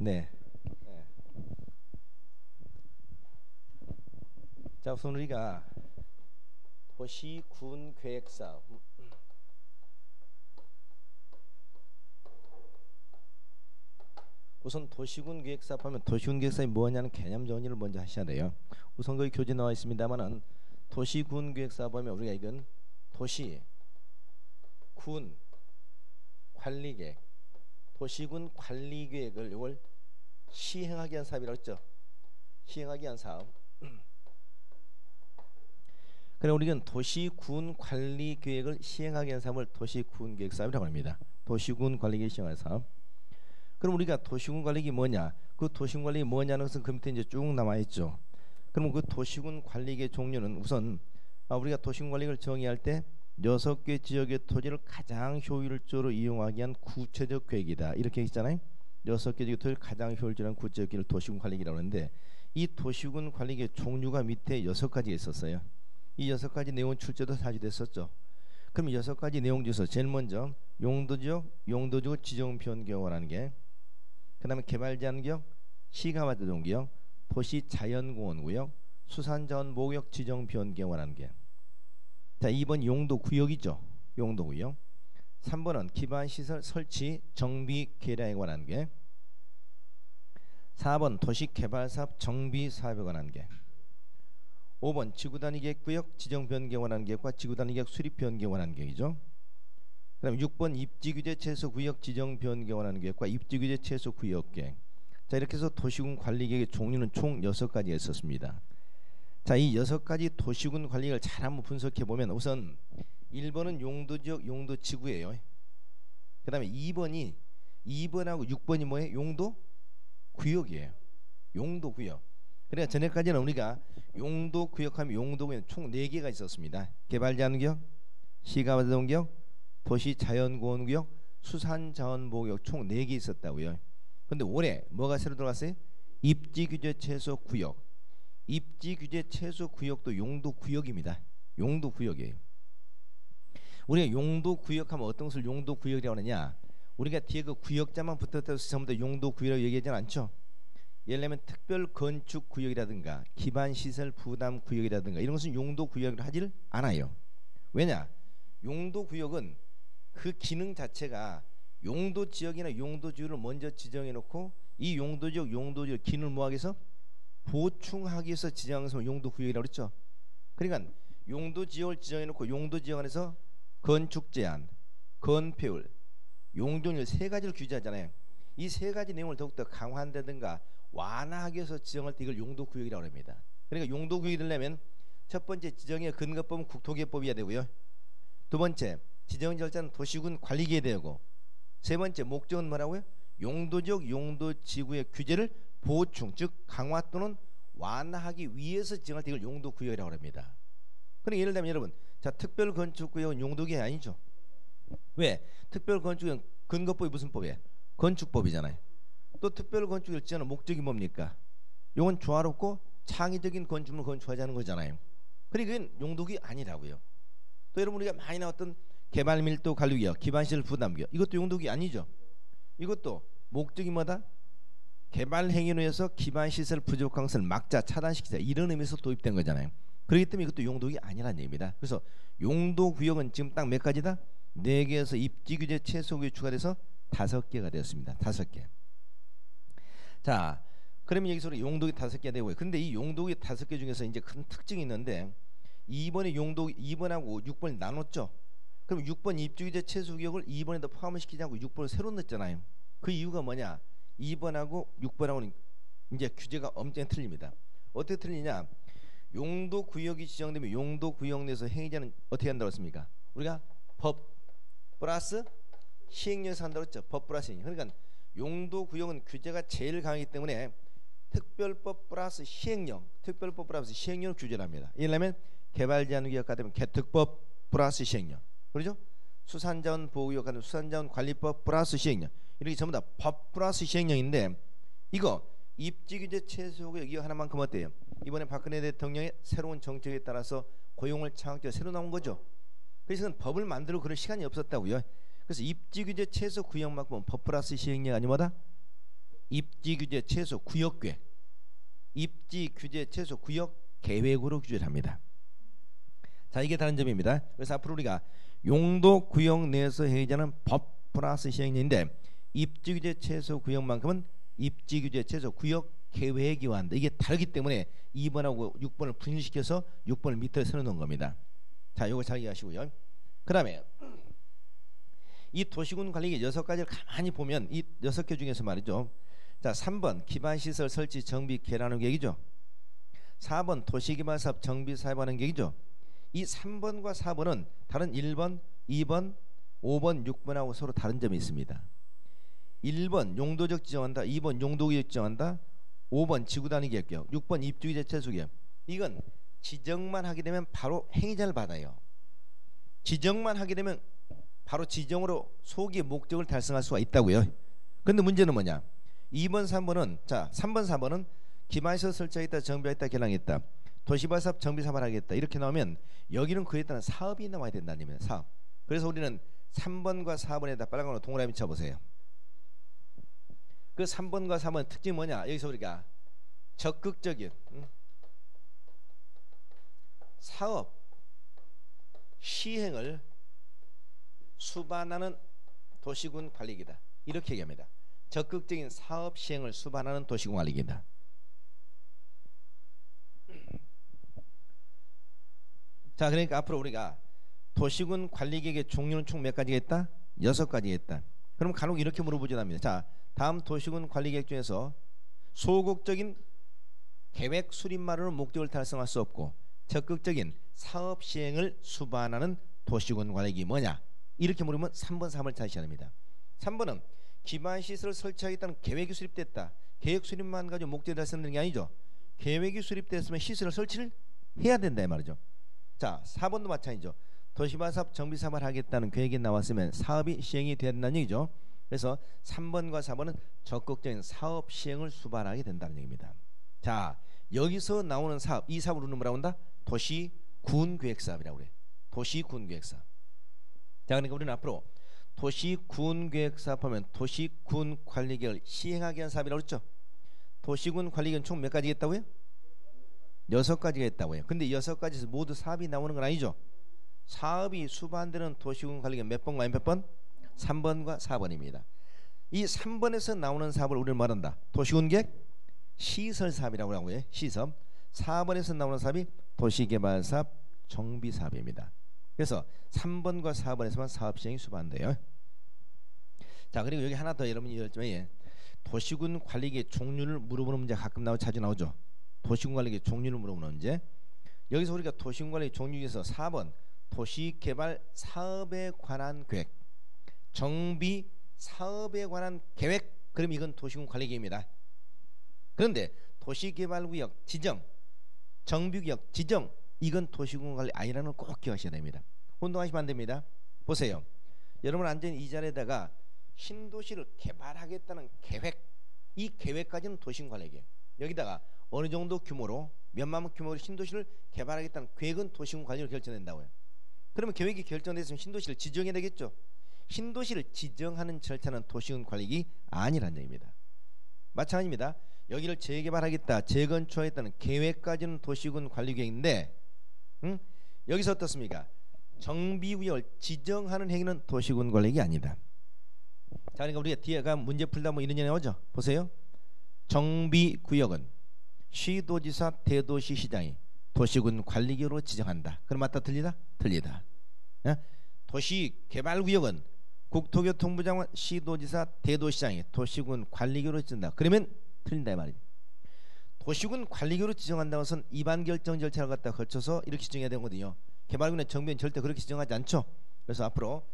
네. 네. 자, 우선 우리가 도시군 계획사업 우선 도시군 계획사업 하면 도시군 계획사업이 뭐냐는 개념 정리를 먼저 하셔야 돼요. 우선 거기 교재 나와 있습니다만은 도시군 계획사업 하면 우리가 이건 도시 군 관리계획 도시군 관리계획을 이걸 시행하기 위한 사업이라고 했죠. 시행하기 위한 사업. 그래 우리는 도시군 관리계획을 시행하기 위한 사업을 도시군 계획사업이라고 합니다. 도시군 관리계획 시행하는 사업. 그럼 우리가 도시군 관리계획이 뭐냐? 그 도시군 관리계획이 뭐냐는 것은 그 밑에 이제 쭉 남아 있죠. 그럼 그 도시군 관리계획 종류는 우선 우리가 도시군 관리계획을 정의할 때 6개 지역의 토지를 가장 효율적으로 이용하기 위한 구체적 계획이다. 이렇게 했잖아요. 6개 지역의 토지를 가장 효율적으로 구체적 계획을 도시군 관리계획이라고 하는데 이 도시군 관리계획 종류가 밑에 6가지 있었어요. 이 6가지 내용 출제도 사실됐었죠. 그럼 6가지 내용 중에서 제일 먼저 용도지역 지정 변경을 게, 그 다음에 개발제한구역, 시가화대동구역, 도시자연공원구역, 수산자원보호구역 지정 변경을 게. 자, 2번 용도구역이죠. 용도구역. 3번은 기반시설 설치 정비 계량에 관한 게. 4번 도시개발사업 정비사업에 관한 게. 5번 지구단위 계획구역 지정 변경 원하는 계획과 지구단위 계획 수립 변경 원하는 계획이죠. 그다음 6번 입지규제 최소 구역 지정 변경 원하는 계획과 입지규제 최소 구역 계획. 자, 이렇게 해서 도시군 관리 계획의 종류는 총 6가지 있었습니다. 자, 이 6가지 도시군 관리 계획을 잘 한번 분석해 보면 우선 1번은 용도지역 용도지구예요. 그다음에 2번하고 6번이 뭐예요? 용도구역이에요. 용도구역. 그러니까 전에까지는 우리가 용도구역하면 용도구역 총 4개가 있었습니다. 개발제한구역, 시가화대동구역, 도시자연공원구역, 수산자원보호구역 총 4개 있었다고요. 근데 올해 뭐가 새로 들어갔어요? 입지규제 최소구역. 입지규제 최소구역도 용도구역입니다. 용도구역이에요. 우리가 용도구역하면 어떤 것을 용도구역이라고 하느냐? 우리가 뒤에 그 구역자만 붙었다고 해서 전부 다 용도구역이라고 얘기하지 않죠? 예를 들면 특별건축구역이라든가 기반시설 부담구역이라든가 이런 것은 용도구역을 하질 않아요. 왜냐? 용도구역은 그 기능 자체가 용도지역이나 용도지구를 먼저 지정해 놓고 이 용도지역 용도지역 기능을 모아서 해서 보충하기 위해서 지정한 것을 용도구역이라고 그랬죠. 그러니까 용도지역을 지정해 놓고 용도지역 안에서 건축제한, 건폐율, 용적률 3가지를 규제하잖아요. 이 3가지 내용을 더욱더 강화한다든가 완화하기 위해서 지정할 때 이걸 용도구역이라고 합니다. 그러니까 용도구역이 되려면 첫 번째 지정의 근거법은 국토개법이어야 되고요. 두 번째 지정 절차는 도시군 관리계획이 되고, 세 번째 목적은 뭐라고요? 용도지역 용도지구의 규제를 보충 즉 강화 또는 완화하기 위해서 지정할 때 이걸 용도구역이라고 합니다. 그러니까 예를 들면 여러분, 자, 특별건축구역은 용도구역이 아니죠. 왜? 특별건축구역은 근거법이 무슨 법이에요? 건축법이잖아요. 또 특별건축을 지정하는 목적이 뭡니까? 이건 조화롭고 창의적인 건축물을 건축하자는 거잖아요. 그러니까 이건 용도구역이 아니라고요. 또 여러분 우리가 많이 나왔던 개발밀도 관리구역, 기반시설 부담구역 이것도 용도구역이 아니죠. 이것도 목적이 뭐다? 개발 행위로 해서 기반시설 부족한 것을 막자 차단시키자 이런 의미에서 도입된 거잖아요. 그렇기 때문에 이것도 용도구역이 아니라는 얘기입니다. 그래서 용도구역은 지금 딱 몇 가지다? 4개에서 입지규제 최소구역이 추가돼서 5개가 되었습니다. 5개. 자, 그러면 여기서 용도구역 5개가 되고요. 근데 이 용도구역 5개 중에서 이제 큰 특징이 있는데 2번하고 6번이 나눴죠. 그럼 6번 입지규제 최소구역을 2번에도 포함을 시키지 않고 6번을 새로 넣었잖아요. 그 이유가 뭐냐? 2번하고 6번하고는 이제 규제가 엄청 틀립니다. 어떻게 틀리냐? 용도구역이 지정되면 용도구역 내에서 행위자는 어떻게 한다고 했습니까? 우리가 법 플러스 시행령에서 한다고 했죠. 법 플러스 시행령. 그러니까 용도구역은 규제가 제일 강하기 때문에 특별법 플러스 시행령, 특별법 플러스 시행령을 규제를 합니다. 예를 들면 개발제한구역 같으면 개특법 플러스 시행령, 그렇죠? 수산자원 보호구역 같은 수산자원 관리법 플러스 시행령, 이렇게 전부 다 법 플러스 시행령인데 이거 입지규제 최소구역 이거 하나만큼 어때요? 이번에 박근혜 대통령의 새로운 정책에 따라서 고용을 창출해 새로 나온 거죠. 그래서 법을 만들고 그럴 시간이 없었다고요. 그래서 입지규제 최소구역만큼은 법 플러스 시행령 아니 뭐다? 입지 규제 최소 구역 계획, 입지 규제 최소 구역 계획으로 규제를 합니다. 자, 이게 다른 점입니다. 그래서 앞으로 우리가 용도 구역 내에서 해제하는 법 플러스 시행령인데 입지 규제 최소 구역만큼은 입지 규제 최소 구역 계획이 완다. 이게 다르기 때문에 2번하고 6번을 분리시켜서 6번을 밑에 세워놓은 겁니다. 자, 이거 잘 이해하시고요. 그 다음에 이 도시군 관리계 6가지를 가만히 보면 이 6개 중에서 말이죠. 자, 3번 기반시설 설치 정비 개량하는 계획이죠. 4번 도시개발사업 정비 사업하는 계획이죠. 이 3번과 4번은 다른 1번, 2번, 5번, 6번하고 서로 다른 점이 있습니다. 1번 용도적 지정한다, 2번 용도구역 지정한다, 5번 지구단위 계획, 6번 입주규제 최소 계획. 이건 지정만 하게 되면 바로 행위자를 받아요. 지정만 하게 되면 바로 지정으로 소기의 목적을 달성할 수가 있다고요. 그런데 문제는 뭐냐? 2번, 3번은 자 3번, 4번은 기반시설 설치하겠다, 정비하겠다, 개량했다, 도시발사업 정비사업을 하겠다 이렇게 나오면 여기는 그에 따른 사업이 나와야 된다는 얘기입니다. 사업. 그래서 우리는 3번과 4번에다 빨간으로 동그라미 쳐보세요. 그 3번과 4번의 특징이 뭐냐? 여기서 우리가 적극적인 사업 시행을 수반하는 도시군 관리기다 이렇게 얘기합니다. 적극적인 사업 시행을 수반하는 도시군 관리기다. 자, 그러니까 앞으로 우리가 도시군 관리계획의 종류는 총 몇 가지겠다? 6가지겠다. 그럼 간혹 이렇게 물어보진 합니다. 자, 다음 도시군 관리계획 중에서 소극적인 계획 수립만으로 목적을 달성할 수 없고 적극적인 사업 시행을 수반하는 도시군 관리계획이 뭐냐? 이렇게 물으면 3번, 3번을 찾으셔야 합니다. 3번은 기반시설을 설치하겠다는 계획이 수립됐다. 계획 수립만 가지고 목적을 달성되는 게 아니죠. 계획이 수립됐으면 시설을 설치를 해야 된다 이 말이죠. 자, 4번도 마찬가지죠. 도시발사업 정비사업을 하겠다는 계획이 나왔으면 사업이 시행이 돼야 된다는 얘기죠. 그래서 3번과 4번은 적극적인 사업 시행을 수반하게 된다는 얘기입니다. 자, 여기서 나오는 사업, 이 사업을 우리는 뭐라고 한다? 도시군계획사업이라고 그래. 도시군계획사업. 자, 그러니까 우리는 앞으로 도시군계획사업 하면 도시군관리계획을 시행하게 한 사업이라고 그랬죠. 도시군 관리계획은 총 몇 가지겠다고요? 6가지가 있다고요. 근데 6가지에서 모두 사업이 나오는 건 아니죠. 사업이 수반되는 도시군 관리계획 몇 번과 몇 번? 3번과 4번입니다. 이 3번에서 나오는 사업을 우리는 말한다. 도시군계획 시설사업이라고 하고요. 시설. 4번에서 나오는 사업이 도시개발사업 정비사업입니다. 그래서 3번과 4번에서만 사업 시행이 수반돼요. 자, 그리고 여기 하나 더 여러분이 열지만 도시군 관리계획 종류를 물어보는 문제 가끔 자주 나오죠. 도시군 관리계획 종류를 물어보는 문제. 여기서 우리가 도시군 관리계획 종류 중에서 4번 도시개발 사업에 관한 계획, 정비 사업에 관한 계획, 그럼 이건 도시군 관리계획입니다. 그런데 도시개발구역 지정, 정비구역 지정, 이건 도시군 관리 아니라는 걸 꼭 기억하셔야 됩니다. 혼동하시면 안 됩니다. 보세요. 여러분 앉은 이 자리에다가 신도시를 개발하겠다는 계획, 이 계획까지는 도시군 관리계획. 여기다가 어느 정도 규모로 몇만 규모로 신도시를 개발하겠다는 계획은 도시군 관리로 결정된다고요. 그러면 계획이 결정됐으면 신도시를 지정해야 되겠죠. 신도시를 지정하는 절차는 도시군 관리계획이 아니라는 얘기입니다. 마찬가지입니다. 여기를 재개발하겠다, 재건축하겠다는 계획까지는 도시군 관리계획인데 여기서 어떻습니까? 정비구역을 지정하는 행위는 도시군 관리계획이 아니다. 자, 그러니까 우리가 뒤에 가 문제 풀다 뭐 이런 얘기 나오죠. 보세요. 정비구역은 시도지사, 대도시, 시장이 도시군 관리계획으로 지정한다. 그럼 맞다 틀리다? 틀리다. 도시개발구역은 국토교통부 장관, 시도지사, 대도시장이 도시군 관리계획으로 지정한다. 그러면 틀린다 이 말이죠. 도시군 관리계획으로 지정한다는 것은 입안 결정 절차를 갖다 거쳐서 이렇게 지정해야 되거든요. 개발군의 정비는 절대 그렇게 지정하지 않죠. 그래서 앞으로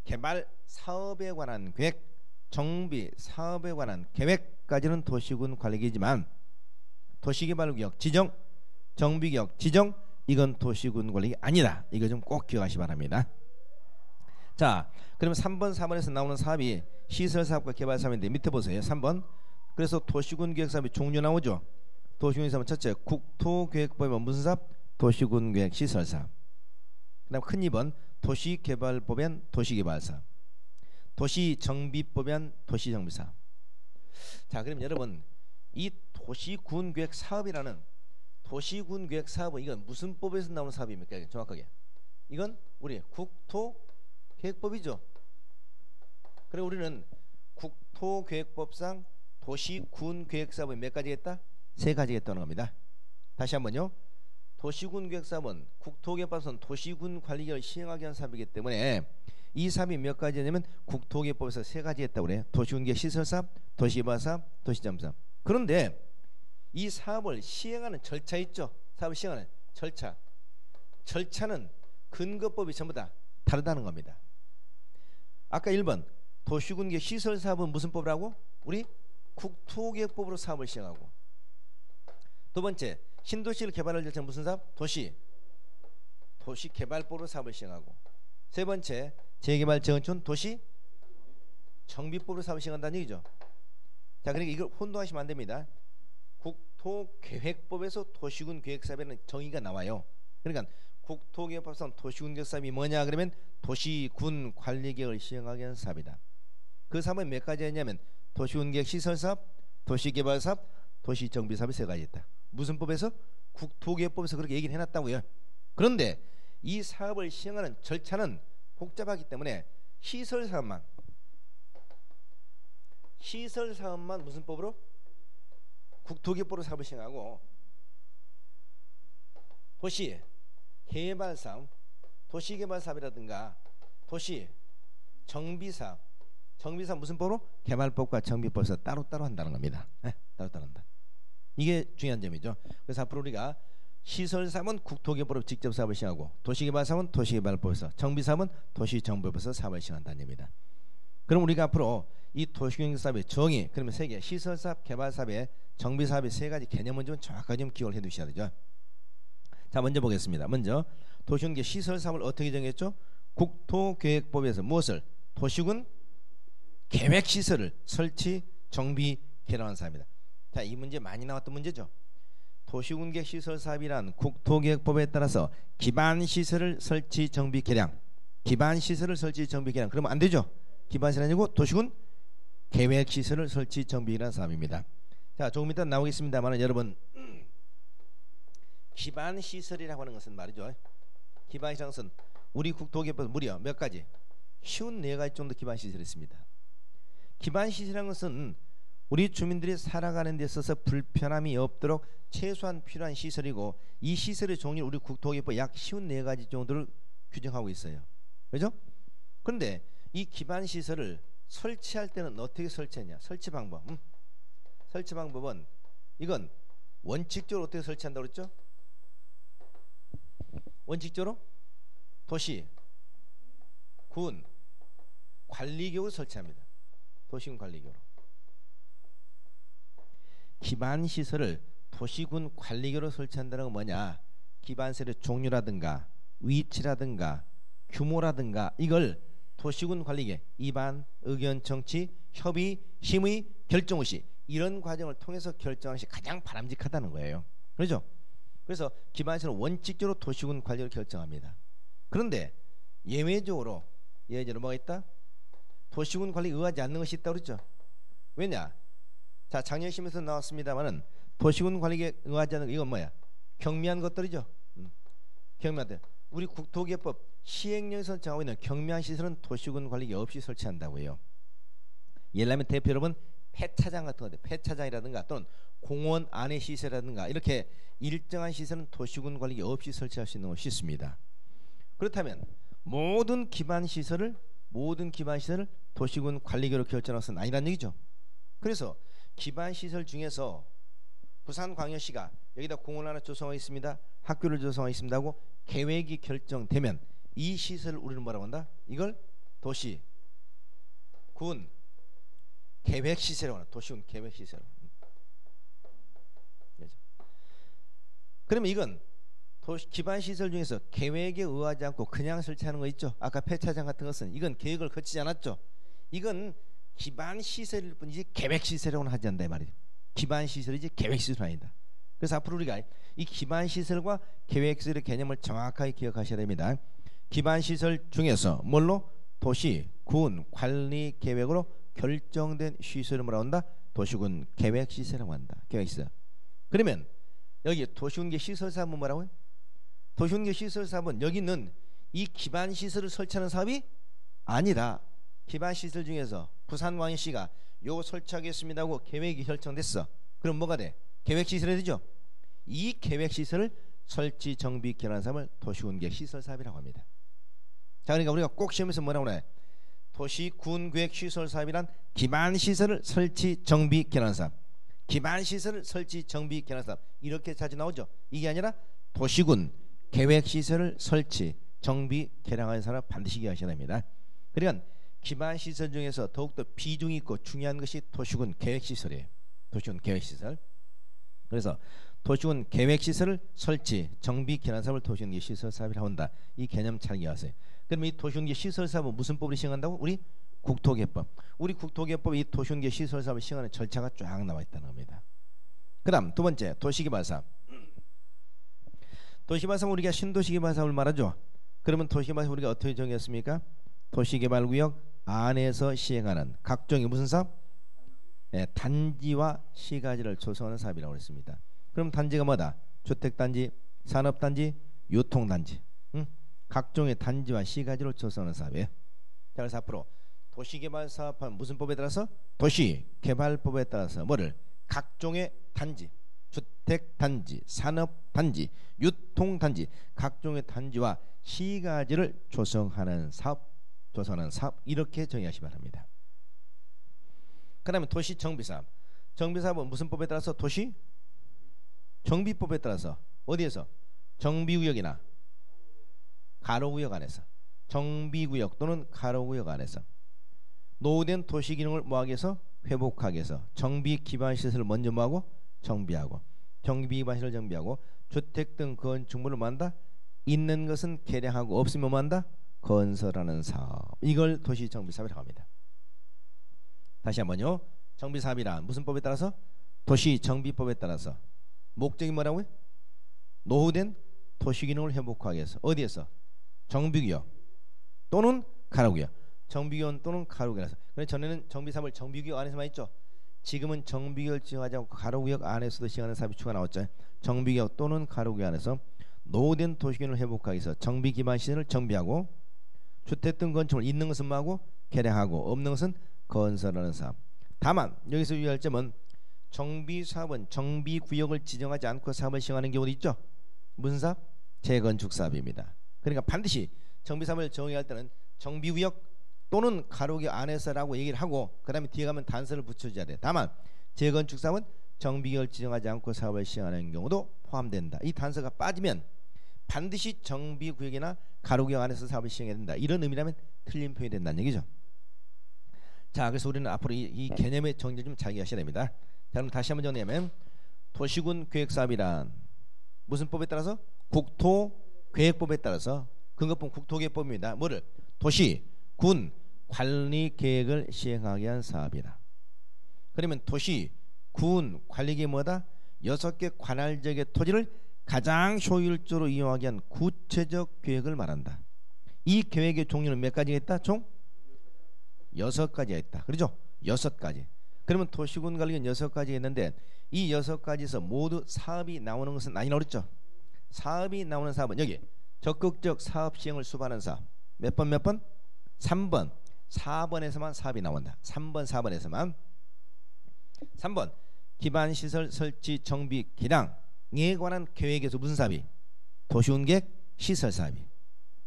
개발 사업에 관한 계획, 정비 사업에 관한 계획까지는 도시군 관리계획이지만 도시개발구역 지정, 정비구역 지정, 이건 도시군 관리계획이 아니다. 이거 좀 꼭 기억하시 바랍니다. 자, 그러면 3번, 4번에서 나오는 사업이 시설사업과 개발사업인데 밑에 보세요. 3번. 그래서 도시군 계획사업이 종류 나오죠. 도시군 사업은 첫째 국토계획법에 무슨 사업? 도시군 계획 시설사업. 그 다음 큰 2번 도시개발법엔 도시개발사업, 도시정비법엔 도시정비사업. 자, 그럼 여러분 이 도시군계획 사업이라는 도시군계획 사업은 이건 무슨 법에서 나오는 사업입니까? 정확하게 이건 우리 국토계획법이죠. 그래 우리는 국토계획법상 도시군계획사업이 몇 가지겠다? 세 가지겠다는 겁니다. 다시 한번요. 도시군계획사업은 국토계획법상 도시군관리계획을 시행하기 위한 사업이기 때문에 이 사업이 몇 가지냐면 국토계획법에서 세 가지 했다고 그래요. 도시군계획 시설사업, 도시개발사업, 도시잠수사업. 그런데 이 사업을 시행하는 절차 있죠. 사업을 시행하는 절차는 근거법이 전부 다 다르다는 겁니다. 아까 1번 도시군계획 시설사업은 무슨 법이라고? 우리 국토계획법으로 사업을 시행하고, 두 번째 신도시를 개발할 절차는 무슨 사업? 도시개발법으로 사업을 시행하고, 세 번째 재개발 재건축은 도시정비법으로 사업을 시행한다는 얘기죠. 자, 그러니까 이걸 혼동하시면 안 됩니다. 국토계획법에서 도시군계획사업에는 정의가 나와요. 그러니까 국토계획법상 도시군계획사업이 뭐냐 그러면 도시군관리계획을 시행하기 위한 사업이다. 그 사업은 몇 가지 했냐면 도시군계획 시설사업, 도시개발사업, 도시정비사업이 세 가지 있다. 무슨 법에서? 국토계획법에서 그렇게 얘기를 해놨다고요. 그런데 이 사업을 시행하는 절차는 복잡하기 때문에 시설사업만 무슨 법으로? 국토계획법으로 사업을 시행하고, 도시개발사업, 도시개발사업이라든가 도시정비사업 무슨 법으로? 개발법과 정비법에서 따로따로 한다는 겁니다. 따로따로 한다. 이게 중요한 점이죠. 그래서 앞으로 우리가 시설사업은 국토계획법으로 직접 사업을 시행하고, 도시개발사업은 도시개발법에서, 정비사업은 도시정비법에서 사업을 시행한다는 얘기입니다. 그럼 우리가 앞으로 이 도시공사업의 정의, 그러면 세 개, 시설사업, 개발사업의 정비사업의 세 가지 개념은 좀 정확하게 좀 기억을 해두셔야 되죠. 자, 먼저 보겠습니다. 먼저 도시공계 시설사업을 어떻게 정했죠? 국토계획법에서 무엇을? 도시군 계획시설을 설치, 정비, 개량한 사업입니다. 자, 이 문제 많이 나왔던 문제죠. 도시군계획 시설사업이란 국토계획법에 따라서 기반시설을 설치, 정비, 개량. 기반시설을 설치, 정비, 개량. 그러면 안 되죠. 기반시설이 아니고 도시군 계획시설을 설치, 정비라는 사업입니다. 자, 조금 이따 나오겠습니다만 여러분 기반시설이라고 하는 것은 말이죠. 기반시설은 것은 우리 국토계획법 무려 몇 가지? 54가지 정도 기반시설이 있습니다. 기반시설이라는 것은 우리 주민들이 살아가는 데 있어서 불편함이 없도록 최소한 필요한 시설이고, 이 시설의 종류를 우리 국토계획법 약 54가지 정도를 규정하고 있어요. 그렇죠? 그런데 이 기반시설을 설치할 때는 어떻게 설치하냐? 설치 방법은 이건 원칙적으로 어떻게 설치한다고 그랬죠? 원칙적으로 도시 군 관리계획으로 설치합니다. 도시군 관리계획으로. 기반시설을 도시군 관리계획으로 설치한다는 건 뭐냐? 기반시설의 종류라든가 위치라든가 규모라든가 이걸 도시군 관리계획, 입안, 의견, 정치, 협의, 심의, 결정 시 이런 과정을 통해서 결정하는 것이 가장 바람직하다는 거예요. 그렇죠? 그래서 기반시설은 원칙적으로 도시군 관리를 결정합니다. 그런데 예외적으로 뭐가 있다? 도시군 관리에 의하지 않는 것이 있다고 그랬죠. 왜냐? 자, 작년 시험에서 나왔습니다만은 도시군 관리에 의하지 않는 이건 뭐야? 경미한 것들이죠. 경미한. 우리 국토계획법 시행령에서 정하고 있는 경미한 시설은 도시군 관리계 없이 설치한다고 해요. 예를 들면 대표 여러분 폐차장 같은 건데, 폐차장이라든가 또는 공원 안의 시설이라든가 이렇게 일정한 시설은 도시군 관리계 없이 설치할 수 있는 것이 있습니다. 그렇다면 모든 기반 시설을 도시군 관리계로 결정하는 것은 아니라는 얘기죠. 그래서 기반 시설 중에서 부산광역시가 여기다 공원 하나 조성하겠습니다, 학교를 조성하겠습니다 하고 계획이 결정되면 이 시설을 우리는 뭐라고 한다? 이걸 도시 군 계획시설이라고 한다. 도시군 계획시설. 그러면 이건 기반시설 중에서 계획에 의하지 않고 그냥 설치하는 거 있죠. 아까 폐차장 같은 것은 이건 계획을 거치지 않았죠. 이건 기반시설일 뿐이지 계획시설이라고는 하지 않는다 이 말이에요. 기반시설이지 계획시설은 아니다. 그래서 앞으로 우리가 이 기반시설과 계획시설의 개념을 정확하게 기억하셔야 됩니다. 기반시설 중에서 뭘로? 도시, 군, 관리 계획으로 결정된 시설을 뭐라고 한다? 도시군 계획시설이라고 한다. 계획시설. 그러면 여기 도시군계 시설사업은 뭐라고요? 도시군계 시설사업은 여기는 이 기반시설을 설치하는 사업이 아니라 기반시설 중에서 부산광역시가 요거 설치하겠습니다 하고 계획이 결정됐어. 그럼 뭐가 돼? 계획시설이 되죠. 이 계획시설을 설치, 정비, 개발 사업을 도시군계 시설사업이라고 합니다. 자, 그러니까 우리가 꼭 시험에서 뭐라고 해? 도시군계획시설사업이란 기반시설을 설치, 정비, 개발 사업. 기반시설을 설치, 정비, 개발 사업. 이렇게 자주 나오죠. 이게 아니라 도시군 계획시설을 설치, 정비, 개량하는 사업 반드시 기억하셔야 됩니다. 그러니까 기반시설 중에서 더욱더 비중이 있고 중요한 것이 도시군 계획시설이에요. 도시군 계획시설. 그래서 도시군 계획시설을 설치, 정비, 개량 사업을 도시군계 시설사업이라고 한다. 이 개념 잘 기억하세요. 그럼 이 도시군계 시설사업은 무슨 법으로 시행한다고? 우리 국토개법. 우리 국토개법에 이 도시군계 시설사업을 시행하는 절차가 쫙 나와 있다는 겁니다. 그 다음 두 번째 도시개발사업. 도시개발사업은 우리가 신도시개발사업을 말하죠. 그러면 도시개발사업 우리가 어떻게 정했습니까? 도시개발구역 안에서 시행하는 각종의 무슨 사업? 단지와 시가지를 조성하는 사업이라고 했습니다. 그럼 단지가 뭐다? 주택단지, 산업단지, 유통단지, 각종의 단지와 시가지를 조성하는 사업이에요. 그래서 앞으로 도시개발사업은 무슨 법에 따라서? 도시개발법에 따라서 뭐를? 각종의 단지, 주택단지, 산업단지, 유통단지, 각종의 단지와 시가지를 조성하는 사업, 이렇게 정의하시기 바랍니다. 그 다음에 도시정비사업. 정비사업은 무슨 법에 따라서? 도시 정비법에 따라서 어디에서? 정비구역이나 가로구역 안에서, 정비구역 또는 가로구역 안에서 노후된 도시기능을 뭐하기 위해서? 회복하기 위해서 정비 기반시설을 먼저 뭐하고? 정비하고, 정비 기반시설을 정비하고, 주택 등 건축물을 뭐한다? 있는 것은 개량하고 없으면 뭐한다? 건설하는 사업. 이걸 도시정비사업이라고 합니다. 다시 한번요. 정비사업이란 무슨 법에 따라서? 도시정비법에 따라서 목적이 뭐라고요? 노후된 도시기능을 회복하기 위해서 어디에서? 정비구역 또는 가로구역. 정비구역 또는 가로구역에서. 그래서 전에는 정비사업을 정비구역 안에서만 했죠. 지금은 정비구역을 지정하지 않고 가로구역 안에서도 시행하는 사업이 추가 나왔죠. 정비구역 또는 가로구역 안에서 노후된 도시기능을 회복하기 위해서 정비 기반 시설을 정비하고, 주택 등 건축물 있는 것은 뭐하고? 개량하고, 없는 것은 건설하는 사업. 다만 여기서 유의할 점은 정비사업은 정비구역을 지정하지 않고 사업을 시행하는 경우도 있죠. 무슨 사업? 재건축 사업입니다. 그러니까 반드시 정비사업을 정의할 때는 정비구역 또는 가로구역 안에서라고 얘기를 하고 그 다음에 뒤에 가면 단서를 붙여줘야 돼. 다만 재건축 사업은 정비구역을 지정하지 않고 사업을 시행하는 경우도 포함된다. 이 단서가 빠지면 반드시 정비구역이나 가로구역 안에서 사업을 시행해야 된다. 이런 의미라면 틀린 표현이 된다는 얘기죠. 자, 그래서 우리는 앞으로 이 개념의 정리를 좀 잘 이해하셔야 됩니다. 자, 그럼 다시 한번 정리하면 도시군 계획사업이란 무슨 법에 따라서? 국토계획법에 따라서 근거법 국토계획법입니다. 뭐를? 도시, 군, 관리 계획을 시행하기 위한 사업이다. 그러면 도시, 군, 관리 계획이 뭐다? 6개 관할지역의 토지를 가장 효율적으로 이용하기 위한 구체적 계획을 말한다. 이 계획의 종류는 몇 가지가 있다? 총 6가지가 있다. 그렇죠? 6가지. 그러면 도시군 관리는 6가지가 있는데 이 6가지에서 모두 사업이 나오는 것은 아니라고 그랬죠. 사업이 나오는 사업은 여기 적극적 사업 시행을 수반하는 사업. 몇 번? 3번 4번에서만 사업이 나온다. 3번 4번에서만. 3번 기반시설 설치 정비 개량에 관한 계획에서 무슨 사업이? 도시군계획 시설사업이.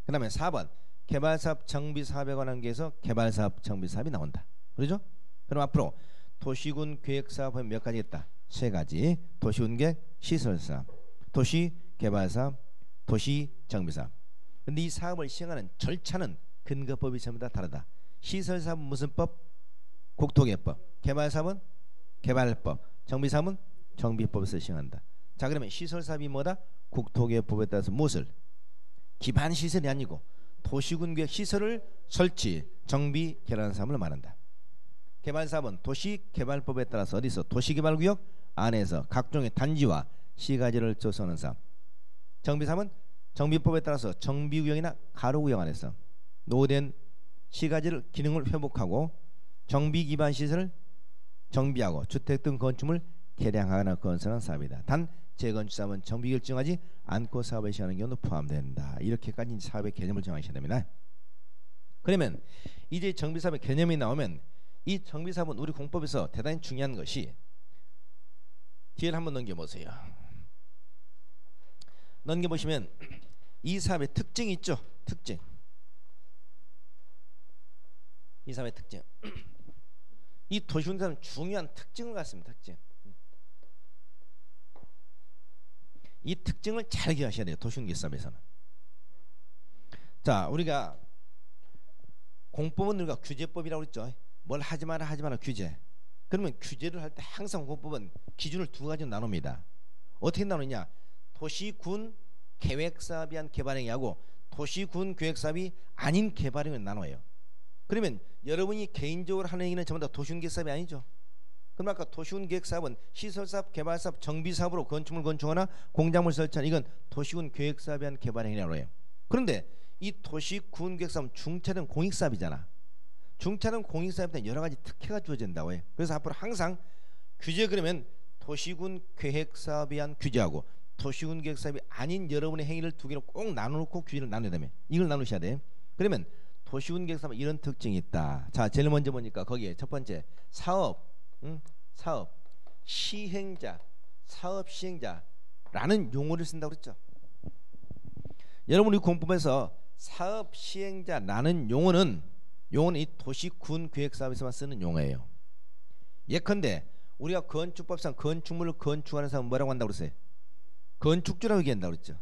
그 다음에 4번 개발사업 정비사업에 관한 계획에서 개발사업 정비사업이 나온다. 그렇죠? 그럼 앞으로 도시군 계획사업은 몇 가지 있다? 3가지. 도시군계획 시설사업, 도시개발사업, 도시정비사업. 근데 이 사업을 시행하는 절차는 근거법이 전부 다 다르다. 시설사업은 무슨 법? 국토계획법. 개발사업은 개발법. 정비사업은 정비법에서 시행한다. 자, 그러면 시설사업이 뭐다? 국토계획법에 따라서 무엇을? 기반시설이 아니고 도시군계획 시설을 설치, 정비, 개량하는 사업을 말한다. 개발사업은 도시개발법에 따라서 어디서? 도시개발구역 안에서 각종의 단지와 시가지를 조성하는 사업. 정비사업은 정비법에 따라서 정비구역이나 가로구역 안에서 노후된 시가지를 기능을 회복하고 정비 기반 시설을 정비하고 주택 등 건축물 개량하거나 건설한 사업이다. 단 재건축 사업은 정비 결정하지 않고 사업을 시행하는 경우도 포함된다. 이렇게까지 사업의 개념을 정하셔야 됩니다. 그러면 이제 정비 사업의 개념이 나오면 이 정비 사업은 우리 공법에서 대단히 중요한 것이 뒤를 한번 넘겨보세요. 넘겨보시면 이 사업의 특징이 있죠. 특징. 이 사업의 특징. 이 도시공사는 중요한 특징을 갖습니다. 특징. 이 특징을 잘 기억하셔야 돼요. 도시공사에서는. 자, 우리가 공법은 우리가 규제법이라고 그랬죠. 뭘 하지 마라 규제. 그러면 규제를 할 때 항상 공법은 기준을 두 가지로 나눕니다. 어떻게 나누냐? 도시군 계획사업이 한 개발행위하고 도시군 계획사업이 아닌 개발행위를 나눠요. 그러면 여러분이 개인적으로 하는 행위는 전부 다 도시군 계획사업이 아니죠. 그럼 아까 도시군 계획사업은 시설사업, 개발사업, 정비사업으로 건축물 건축하거나 공작물 설치하는 이건 도시군 계획사업에 한 개발행위라고 해요. 그런데 이 도시군 계획사업은 중차량 공익사업이잖아. 중차량 공익사업에 여러 가지 특혜가 주어진다고 해요. 그래서 앞으로 항상 규제 그러면 도시군 계획사업에 한 규제하고 도시군 계획사업이 아닌 여러분의 행위를 두 개로 꼭 나눠놓고 규제를 나눠야 되면 이걸 나누셔야 돼. 그러면 도시군 계획사업은 이런 특징이 있다. 자, 제일 먼저 보니까 거기에 첫 번째 사업, 사업 시행자, 사업 시행자라는 용어를 쓴다고 그랬죠. 여러분 우리 공법에서 사업 시행자라는 용어는 이 도시군 계획사업에서만 쓰는 용어예요. 예컨대 우리가 건축법상 건축물을 건축하는 사람은 뭐라고 한다고 그랬어요? 건축주라고 얘기한다고 그랬죠.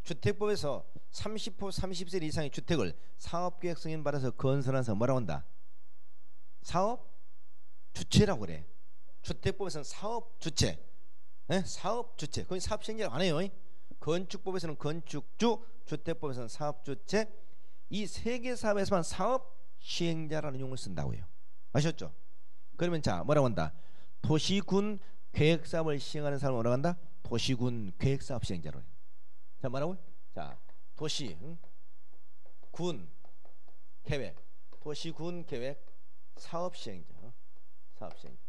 주택법에서 30호 30세 이상의 주택을 사업계획 승인 받아서 건설하는 사람 뭐라고 한다? 사업주체라고 그래. 주택법에서는 사업주체, 사업주체. 거기 사업시행자라고 안 해요. 건축법에서는 건축주, 주택법에서는 사업주체. 이 세 개 사업에서만 사업시행자라는 용어를 쓴다고요. 아셨죠? 그러면 자 뭐라고 한다? 도시군 계획사업을 시행하는 사람을 뭐라고 한다? 도시군 계획사업 시행자로 해요. 자 뭐라고요? 자 도시, 군, 계획, 도시군 계획 사업 시행자, 사업 시행자.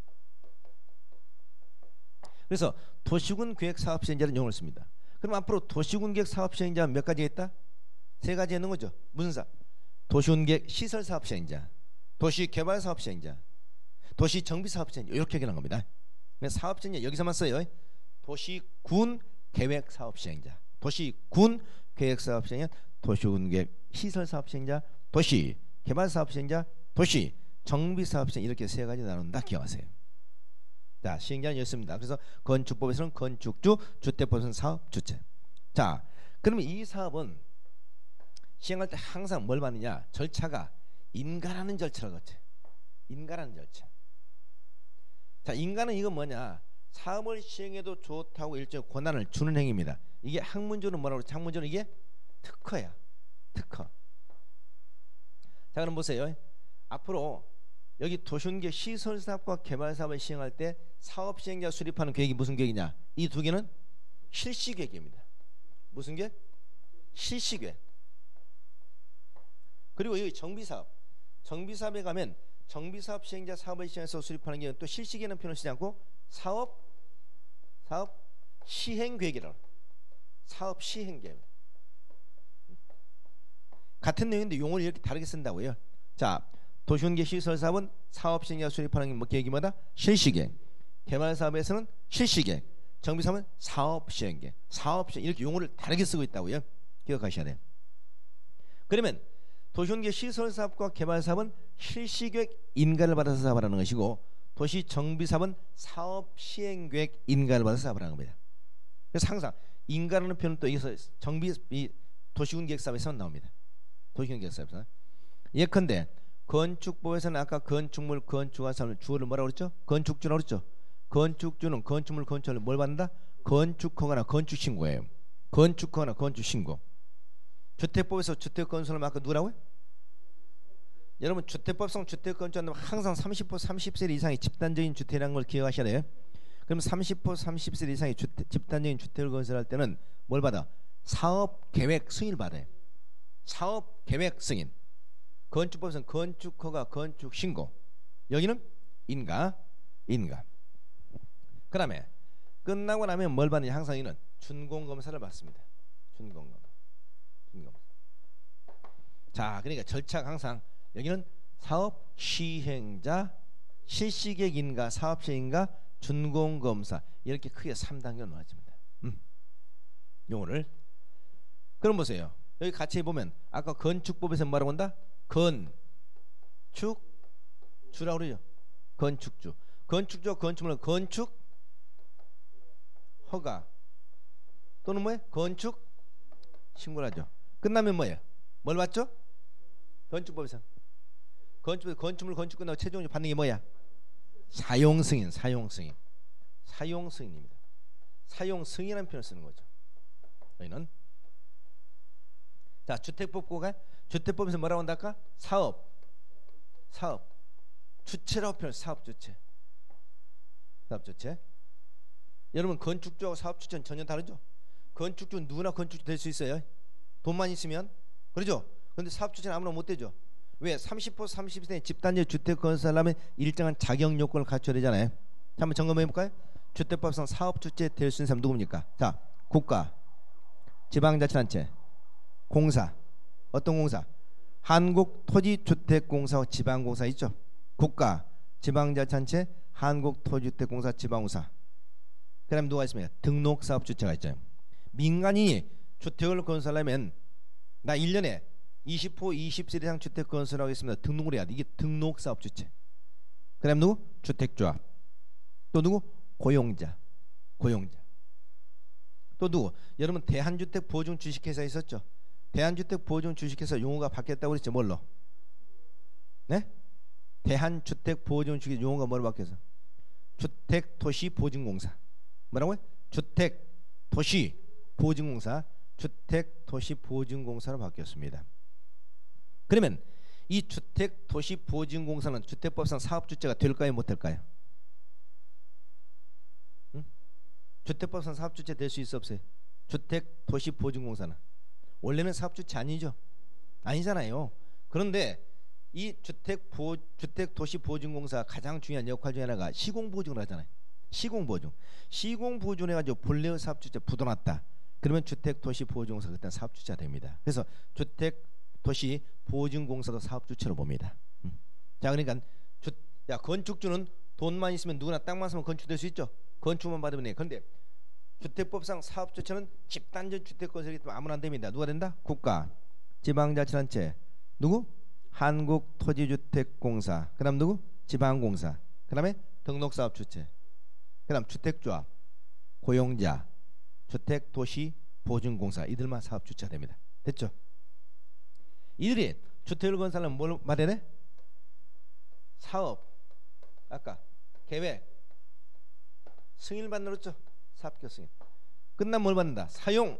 그래서 도시군 계획 사업 시행자는 용어를 씁니다. 그럼 앞으로 도시군 계획 사업 시행자는 몇 가지 있다? 세 가지 있는 거죠. 무슨 사업? 도시군 계획 시설 사업 시행자, 도시 개발 사업 시행자, 도시 정비 사업 시행자 이렇게 얘기하는 겁니다. 사업 시행자 여기서만 써요. 도시군 계획 사업 시행자, 도시군 계획 사업 시행자, 도시군 계획 시설 사업 시행자, 도시 개발 사업 시행자, 도시 정비 사업 시행자 이렇게 세 가지 나눈다. 기억하세요. 자, 시행자는 이렇습니다. 그래서 건축법에서는 건축주, 주택법에서는 사업주체. 자, 그러면 이 사업은 시행할 때 항상 뭘 받느냐? 절차가 인가라는 절차를 거쳐. 인가라는 절차. 자, 인가는 이건 뭐냐? 사업을 시행해도 좋다고 일종의 권한을 주는 행위입니다. 이게 학문적으로 뭐라고 그러지? 학문적으로 이게 특허야. 특허. 자, 그럼 보세요. 앞으로 여기 도시군계 시설사업과 개발사업을 시행할 때 사업시행자 수립하는 계획이 무슨 계획이냐? 이 두 개는 실시계획입니다. 무슨 계획? 실시계획. 그리고 여기 정비사업, 정비사업에 가면 정비사업 시행자 사업을 시행해서 수립하는 게 또 실시계획이라는 표현을 쓰지 않고 사업 시행계획이라고. 사업 시행계획. 같은 내용인데 용어를 이렇게 다르게 쓴다고요. 자, 도시군계 시설사업은 사업 시행자 수립하는 계획이 뭐다? 실시계획. 개발사업에서는 실시계획. 정비사업은 사업 시행계획. 사업 시행 이렇게 용어를 다르게 쓰고 있다고요. 기억하셔야 돼요. 그러면 도시군계 시설사업과 개발사업은 실시계획 인가를 받아서 사업을 하는 것이고 도시정비사업은 사업시행계획 인가를 받아서 사업을 하는 겁니다. 그래서 항상 인가라는 표현은 또 여기서 도시군계획사업에서 나옵니다. 도시군계획사업에서. 예컨대 건축법에서는 아까 건축물 건축한 사람을 주어를 뭐라고 그랬죠? 건축주라고 그랬죠? 건축주는 건축물 건축을 뭘 받는다? 건축허가나 건축신고예요. 건축허가나 건축신고. 주택법에서 주택건설을 아까 누구라고요? 여러분 주택법상 주택건축하는 항상 30호 30세 이상의 집단적인 주택이라는 걸 기억하셔야 돼요. 그럼 30호 30세 이상의 집단적인 주택을 건설할 때는 뭘 받아? 사업계획 승인을 받아요. 사업계획 승인. 건축법에서는 건축허가 건축신고. 여기는 인가. 인가. 그 다음에 끝나고 나면 뭘 받느냐. 항상 이는 준공검사를 받습니다. 준공검사. 자, 그러니까 절차가 항상 여기는 사업 시행자, 실시객인가, 사업시행인가, 준공검사 이렇게 크게 3단계로 나눠집니다. 용어를. 그럼 보세요. 여기 같이 보면 아까 건축법에서 뭐라고 한다? 건축주라고 그러죠. 건축주. 건축주 건축물은 건축 허가 또는 뭐예요? 건축 신고를 하죠. 끝나면 뭐예요? 뭘 받죠? 건축법에서 건축물 건축 끝나고 최종적으로 받는 게 뭐야? 사용승인. 사용승인입니다. 사용승인이라는 표현을 쓰는 거죠. 저희는 자, 주택법고가 주택법에서 뭐라고 한달까? 사업 주체라고 표현. 사업주체. 여러분 건축주하고 사업주체는 전혀 다르죠. 건축주는 누구나 건축주 될 수 있어요. 돈만 있으면. 그렇죠. 그런데 사업주체는 아무나 못 되죠. 왜? 30% 30% 집단지 주택 건설하려면 일정한 자격 요건을 갖춰야 되잖아요. 자, 한번 점검해 볼까요? 주택법상 사업주체 될 수 있는 사람 누굽니까? 자, 국가, 지방자치단체, 공사. 어떤 공사? 한국토지주택공사와 지방공사 있죠. 국가, 지방자치단체, 한국토지주택공사, 지방공사. 그 다음에 누가 있습니까? 등록사업주체가 있죠. 민간인이 주택을 건설하면 나 1년에 20호 20세대 이상 주택 건설하겠습니다. 등록을 해야 돼. 이게 등록사업주체. 그 다음 누구? 주택조합. 또 누구? 고용자. 또 누구? 여러분 대한주택보증 주식회사 있었죠. 대한주택보증 주식회사 용어가 바뀌었다고 그랬죠. 뭘로? 네? 대한주택보증 주식 용어가 뭐로 바뀌어서? 주택도시보증공사. 뭐라고요? 주택도시보증공사, 주택도시보증공사로 바뀌었습니다. 그러면 이 주택도시보증공사는 주택법상 사업주체가 될까요? 못될까요? 주택법상 사업주체 될 수 있어 없어요? 주택도시보증공사는 원래는 사업주체 아니죠? 아니잖아요. 그런데 이 주택도시보증공사 가장 중요한 역할 중에 하나가 시공보증을 하잖아요. 시공보증 해가지고 본래의 사업주체 부도났다. 그러면 주택도시보증공사 그때 사업주체가 됩니다. 그래서 주택도시보증공사도 사업주체로 봅니다. 자, 그러니까 건축주는 돈만 있으면 누구나 땅만 사면 건축될 수 있죠. 건축만 받으면 돼. 그런데 주택법상 사업주체는 집단적 주택건설이기 때문에 아무나 안 됩니다. 누가 된다? 국가, 지방자치단체, 누구? 한국토지주택공사. 그 다음 누구? 지방공사. 그 다음에 등록사업주체. 그 다음 주택조합, 고용자, 주택도시보증공사. 이들만 사업주체가 됩니다. 됐죠? 이들이 주택을 건설하면 뭘 말해야 돼? 사업, 아까 계획, 승인을 받는 거죠. 사업계획 승인. 끝나면 뭘 받는다? 사용.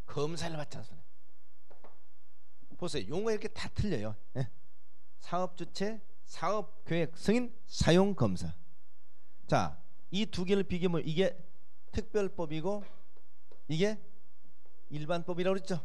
검사를 받지 않습니다. 보세요. 용어 이렇게 다 틀려요. 예? 사업주체, 사업계획 승인, 사용검사. 자, 이 두 개를 비교하면 이게 특별법이고 이게 일반법이라고 그랬죠.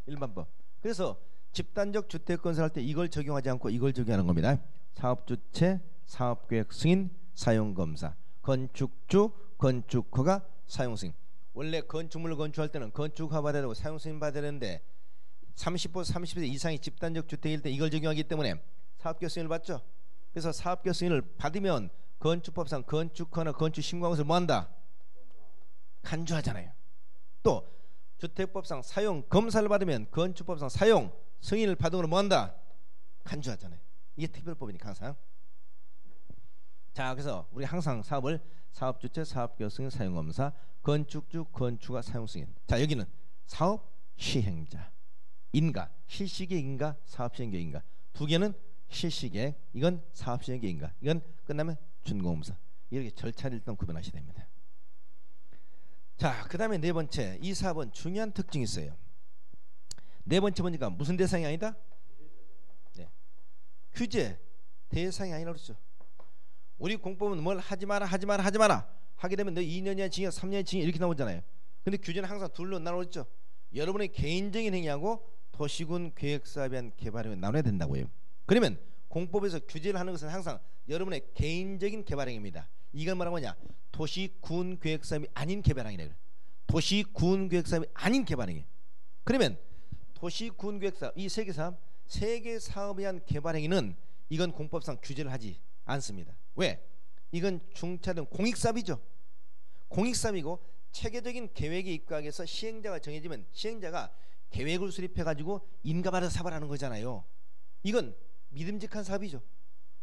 일반법. 그래서 집단적 주택 건설할 때 이걸 적용하지 않고 이걸 적용하는 겁니다. 사업주체, 사업계획 승인, 사용검사. 건축주, 건축허가, 사용승인. 원래 건축물을 건축할 때는 건축허가 받아야 되고 사용승인 받아야 되는데 30% 30세 이상의 집단적 주택일 때 이걸 적용하기 때문에 사업계획 승인을 받죠. 그래서 사업계획 승인을 받으면 건축법상 건축허나 건축신고하고서 뭐한다? 간주하잖아요. 또 주택법상 사용검사를 받으면 건축법상 사용 승인을 받은 걸 뭐한다? 간주하잖아요. 이게 특별법이니까 항상. 자, 그래서 우리 항상 사업을 사업주체, 사업계획 승인, 사용검사, 건축주, 건축허가, 사용승인. 자, 여기는 사업 시행자 인가, 실시계획인가, 사업시행계획인가. 두 개는 실시계획, 이건 사업시행계획인가. 이건 끝나면 준공검사. 이렇게 절차를 일단 구분하셔야 됩니다. 자, 그 다음에 네 번째, 이 사업은 중요한 특징이 있어요. 네 번째 보니까 무슨 대상이 아니다? 네. 규제 대상이 아니라고 그랬죠. 우리 공법은 뭘 하지 마라 하게 되면 너 2년이야 징역 3년이야 징역 이렇게 나오잖아요. 근데 규제는 항상 둘로 나누었죠. 여러분의 개인적인 행위하고 도시군 계획사업에 대한 개발에 나눠야 된다고요. 그러면 공법에서 규제를 하는 것은 항상 여러분의 개인적인 개발행위입니다. 이건 뭐라고 하냐? 도시군계획사업이 아닌 개발행위래요. 도시군계획사업이 아닌 개발행위. 그러면 도시군계획사업, 이 세계사업, 세계사업에 의한 개발행위는 이건 공법상 규제를 하지 않습니다. 왜? 이건 중차등 공익사업이죠. 공익사업이고 체계적인 계획에 입각해서 시행자가 정해지면 시행자가 계획을 수립해가지고 인가받아서 사업을 하는 거잖아요. 이건 믿음직한 사업이죠.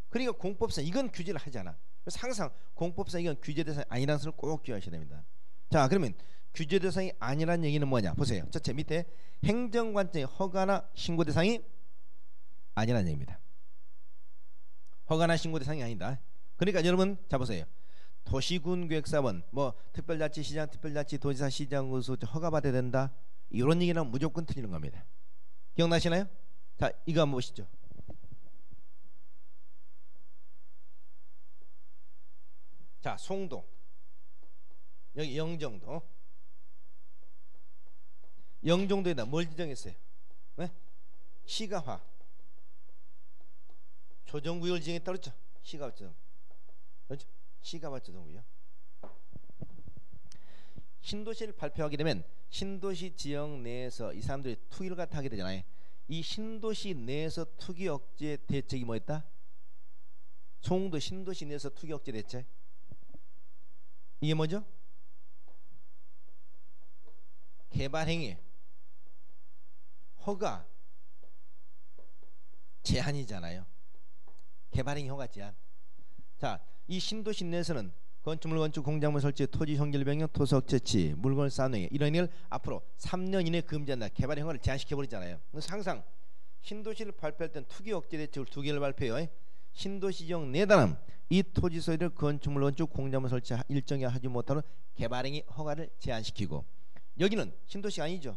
그러니까 공법상 이건 규제를 하지 않아. 그래서 항상 공법상 이건 규제 대상이 아니라는 것을 꼭 기억하셔야 됩니다. 자, 그러면 규제 대상이 아니라는 얘기는 뭐냐? 보세요. 첫째, 밑에 행정관청의 허가나 신고 대상이 아니라는 얘기입니다. 허가나 신고 대상이 아니다. 그러니까 여러분 자 보세요. 도시군계획사업은 뭐 특별자치시장, 특별자치, 도지사, 시장으로서 허가받아야 된다. 이런 얘기는 무조건 틀리는 겁니다. 기억나시나요? 자, 이거 한번 보시죠. 자, 송도, 여기 영종도, 영종도에다 뭘 지정했어요? 네? 시가화 조정구역을 지정했다 그랬죠? 시가화 조정, 그렇죠? 시가화 조정구역. 신도시를 발표하게 되면 신도시 지역 내에서 이 사람들이 투기를 갖다 하게 되잖아요. 이 신도시 내에서 투기 억제 대책이 뭐였다? 송도 신도시 내에서 투기 억제 대책. 이게 뭐죠? 개발행위, 허가, 제한이잖아요. 개발행위, 허가, 제한. 자, 이 신도시 내에서는 건축물, 건축, 공작물 설치, 토지 형질 변경, 토석 채취, 물건을 쌓는 이런 일을 앞으로 3년 이내에 금지한다. 개발의 허가를 제한시켜 버리잖아요. 그래서 항상 신도시를 발표할 때는 투기 억제 대책을 2개를 발표해요. 신도시 지역 내단은 이 토지 소유를 건축물, 건축, 공작물 설치 일정에 하지 못하는 개발행위 허가를 제한시키고, 여기는 신도시가 아니죠.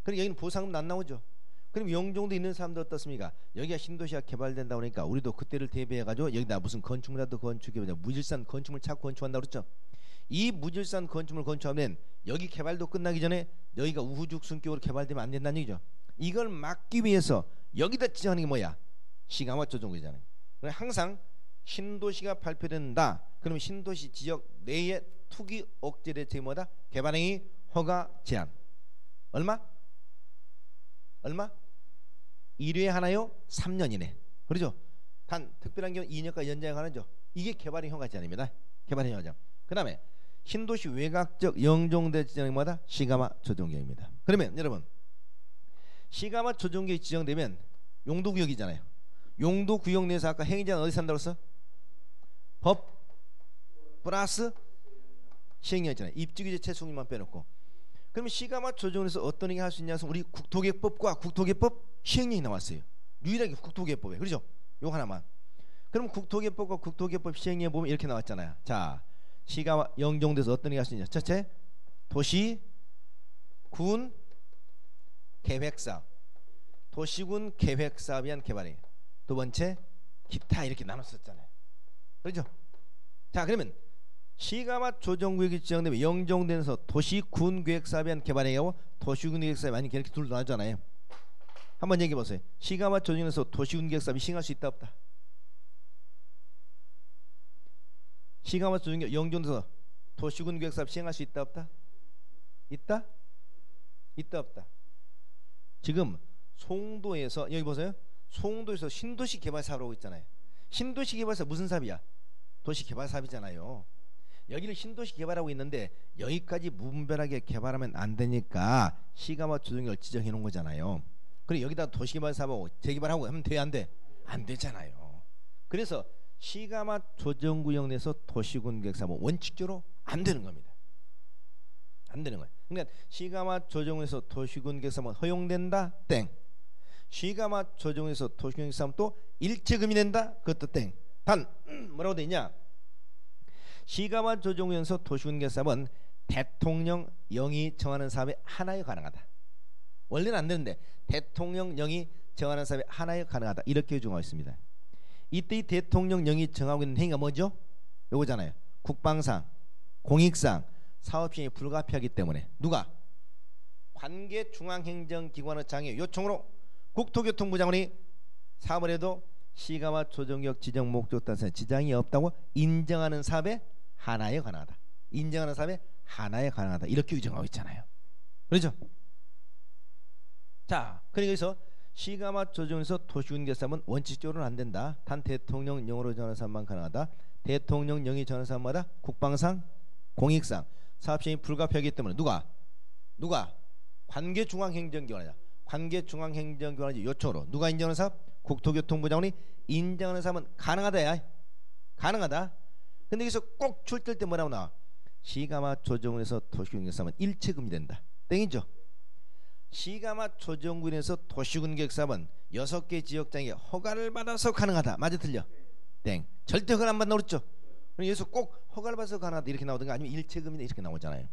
그리고 여기는 보상금도 안 나오죠. 그럼 영종도 있는 사람들 어떻습니까? 여기가 신도시가 개발된다 그러니까 우리도 그때를 대비해가지고 여기다 무슨 건축물이라도 건축해 보자. 무질산 건축물 찾고 건축한다 그랬죠. 이 무질산 건축물 건축하면 여기 개발도 끝나기 전에 여기가 우후죽순격으로 개발되면 안 된다는 얘기죠. 이걸 막기 위해서 여기다 지정하는 게 뭐야? 시가화 조정구잖아요. 항상 신도시가 발표된다. 그러면 신도시 지역 내의 투기 억제 대책이 뭐다? 개발행위 허가 제한. 얼마? 얼마? 1회 하나요? 3년 이내. 그렇죠? 단 특별한 경우 2년까지 연장하는죠. 이게 개발행위 허가 제한입니다. 개발행위 허가 제한. 그 다음에 신도시 외곽적 영종대 지정이 뭐다? 시가화 조정구역입니다. 그러면 여러분 시가화 조정구역이 지정되면 용도구역이잖아요. 용도구역 내에서 아까 행위자는 어디 산다고 했어? 법 플러스 시행령이잖아요. 입지규제 최소금만 빼놓고. 그러면 시가화 조정에서 어떤 얘기 할 수 있냐면 우리 국토개법과 국토개법 시행령이 나왔어요. 유일하게 국토개법에. 그렇죠? 요 하나만. 그럼 국토개법과 국토개법 시행령에 보면 이렇게 나왔잖아요. 자, 시가화 영종돼서 어떤 얘기 할 수 있냐? 첫째, 도시 군 계획사업, 도시군 계획사업에 의한 개발이에요. 두 번째, 기타 이렇게 나눴었잖아요. 그렇죠? 자, 그러면 시가화 조정구역이 지정되면 영종되면서 도시군 계획사업에 의한 개발행위하고 도시군 계획사업이 아닌 이렇게 둘 나누잖아요. 한번 얘기해 보세요. 시가화 조정에서 도시군 계획사업이 시행할 수 있다 없다? 시가화 조정 영종돼서 도시군 계획사업 시행할 수 있다 없다? 있다? 있다 없다? 지금 송도에서 여기 보세요. 송도에서 신도시 개발 사업을 하고 있잖아요. 신도시 개발 사업 무슨 사업이야? 도시 개발 사업이잖아요. 여기를 신도시 개발하고 있는데 여기까지 무분별하게 개발하면 안 되니까 시가화 조정을 지정해 놓은 거잖아요. 그리고 여기다 도시개발 사업하고 재개발하고 하면 돼 안 돼? 안 되잖아요. 그래서 시가화 조정구역 내에서 도시군 계획사업은 원칙적으로 안 되는 겁니다. 안 되는 거예요. 그러니까 시가화 조정에서 도시군 계획사업은 허용된다 땡. 시가화 조정에서 도시군 계획사업도 일체금이 된다 그것도 땡. 단 뭐라고 돼 있냐? 시가화 조정에서 도시군 계획사업은 대통령령이 정하는 사업에 하나에 가능하다. 원래는 안 되는데 대통령령이 정하는 사업에 하나에 가능하다. 이렇게 정하고 있습니다. 이때 이 대통령령이 정하고 있는 행위가 뭐죠? 요거잖아요. 국방상, 공익상, 사업시행이 불가피하기 때문에 누가? 관계 중앙행정기관의 장애 요청으로 국토교통부 장관이 사업을 해도 시가와 조정구역 지정 목적 달성에 지장이 없다고 인정하는 사업에 하나에 관하다. 인정하는 사업에 하나에 관하다. 이렇게 규정하고 있잖아요. 그렇죠? 자, 그러니까 여기서 시가와 조정에서 도시군계 사업은 원칙적으로는 안 된다. 단 대통령령으로 정하는 사업만 가능하다. 대통령령이 정하는 사업마다 국방상, 공익상 사업 시행이 불가피하기 때문에 누가 관계중앙행정기관이다. 관계중앙행정기관의 요청으로 누가 인정하는 사업? 국토교통부 장관이 인정하는 사업은 가능하다야. 가능하다. 근데 여기서 꼭 출될 때 뭐라고 나와? 시가와 조정군에서 도시군계 사업은 일체 금지된다. 땡이죠. 시가와 조정군에서 도시군계 사업은 6개 지역장에 허가를 받아서 가능하다. 맞아 틀려? 땡. 절대 허가를 안 받나 그랬죠. 그럼 여기서 꼭 허가를 받아서 가능하다 이렇게 나오든가 아니면 일체 금지다 이렇게 나오잖아요.